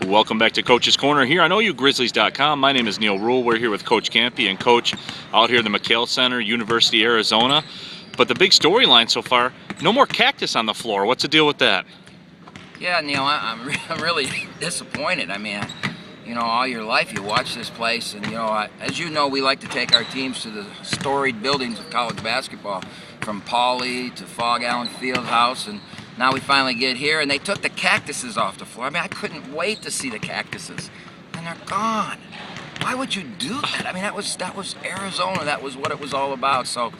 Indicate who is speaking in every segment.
Speaker 1: Welcome back to Coach's Corner here on OUGrizzlies.com. My name is Neil Rule. We're here with Coach Kampe and Coach out here in the McHale Center, University, Arizona. But the big storyline so far, no more cactus on the floor. What's the deal with that?
Speaker 2: Yeah, Neil, I'm really disappointed. I mean, all your life you watch this place, and, as you know, we like to take our teams to the storied buildings of college basketball, from Pauley to Fog Allen Fieldhouse, and now we finally get here, and they took the cactuses off the floor. I mean, I couldn't wait to see the cactuses, and they're gone. Why would you do that? I mean, that was Arizona. That was what it was all about. So,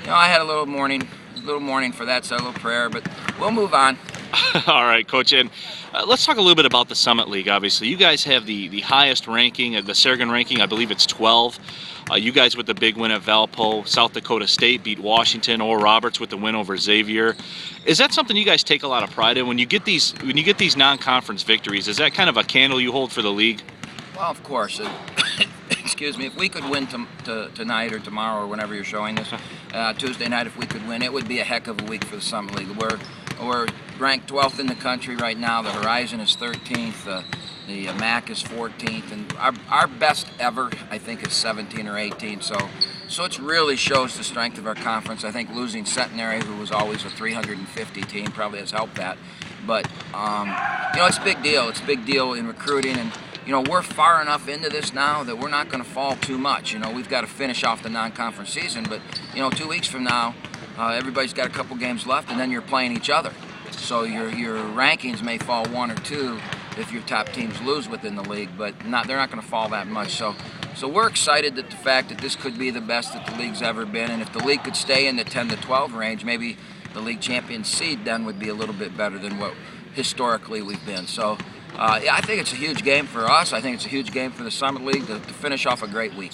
Speaker 2: I had a little mourning for that, so a little prayer, but we'll move on.
Speaker 1: All right, Coach, and let's talk a little bit about the Summit League. Obviously, you guys have the highest ranking, the Sargon ranking. I believe it's 12. You guys with the big win at Valpo. South Dakota State beat Washington. Oral Roberts with the win over Xavier. Is that something you guys take a lot of pride in when you get these non-conference victories? Is that kind of a candle you hold for the league?
Speaker 2: Well, of course. Excuse me. If we could win tonight or tomorrow or whenever you're showing this, Tuesday night, if we could win, it would be a heck of a week for the Summit League. We're ranked 12th in the country right now. The Horizon is 13th. The MAC is 14th, and our best ever, I think, is 17 or 18. So it really shows the strength of our conference. I think losing Centenary, who was always a 350 team, probably has helped that. But it's a big deal. It's a big deal in recruiting, and we're far enough into this now that we're not going to fall too much. We've got to finish off the non-conference season, but 2 weeks from now, everybody's got a couple games left, and then you're playing each other. So your rankings may fall 1 or 2 if your top teams lose within the league, but they're not going to fall that much. So we're excited that the fact that this could be the best that the league's ever been, and if the league could stay in the 10 to 12 range, maybe the league champion seed then would be a little bit better than what historically we've been. So I think it's a huge game for us. I think it's a huge game for the Summit League to finish off a great week.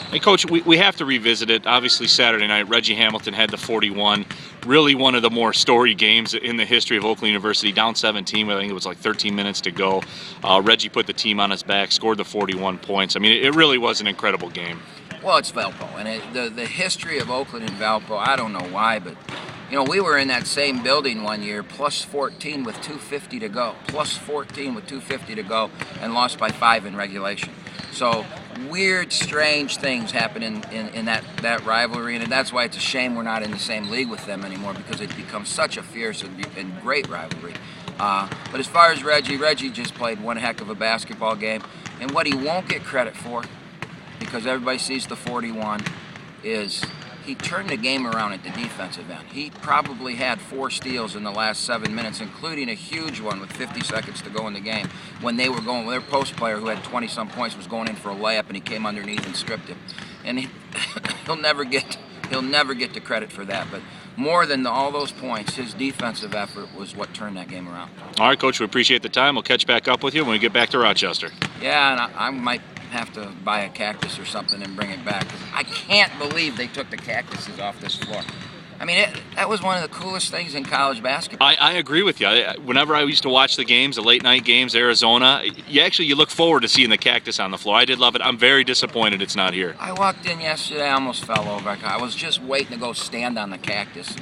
Speaker 1: Hey, Coach, we have to revisit it. Obviously, Saturday night, Reggie Hamilton had the 41. Really one of the more storied games in the history of Oakland University. Down 17, I think it was like 13 minutes to go. Reggie put the team on his back, scored the 41 points. I mean, it really was an incredible game.
Speaker 2: Well, it's Valpo, and the history of Oakland and Valpo, I don't know why, but we were in that same building one year, plus 14 with 2:50 to go, plus 14 with 2:50 to go, and lost by 5 in regulation. So weird, strange things happen in that rivalry, and that's why it's a shame we're not in the same league with them anymore, because it's become such a fierce and great rivalry. But as far as Reggie just played one heck of a basketball game, and what he won't get credit for, because everybody sees the 41, is he turned the game around at the defensive end. He probably had 4 steals in the last 7 minutes, including a huge one with 50 seconds to go in the game when they were going. Their post player, who had 20-some points, was going in for a layup, and he came underneath and stripped him. And he'll never get the credit for that. But more than all those points, his defensive effort was what turned that game around.
Speaker 1: All right, Coach, we appreciate the time. We'll catch back up with you when we get back to Rochester.
Speaker 2: Yeah, and I might have to buy a cactus or something and bring it back. I can't believe they took the cactuses off this floor. I mean, that was one of the coolest things in college basketball.
Speaker 1: I agree with you. Whenever I used to watch the games, the late-night games, Arizona, you look forward to seeing the cactus on the floor. I did love it. I'm very disappointed it's not here.
Speaker 2: I walked in yesterday, I almost fell over. I was just waiting to go stand on the cactus.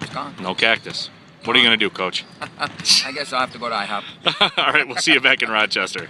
Speaker 2: It's gone.
Speaker 1: No cactus. What are you going to do, Coach?
Speaker 2: I guess I'll have to go to IHOP.
Speaker 1: All right, we'll see you back in Rochester.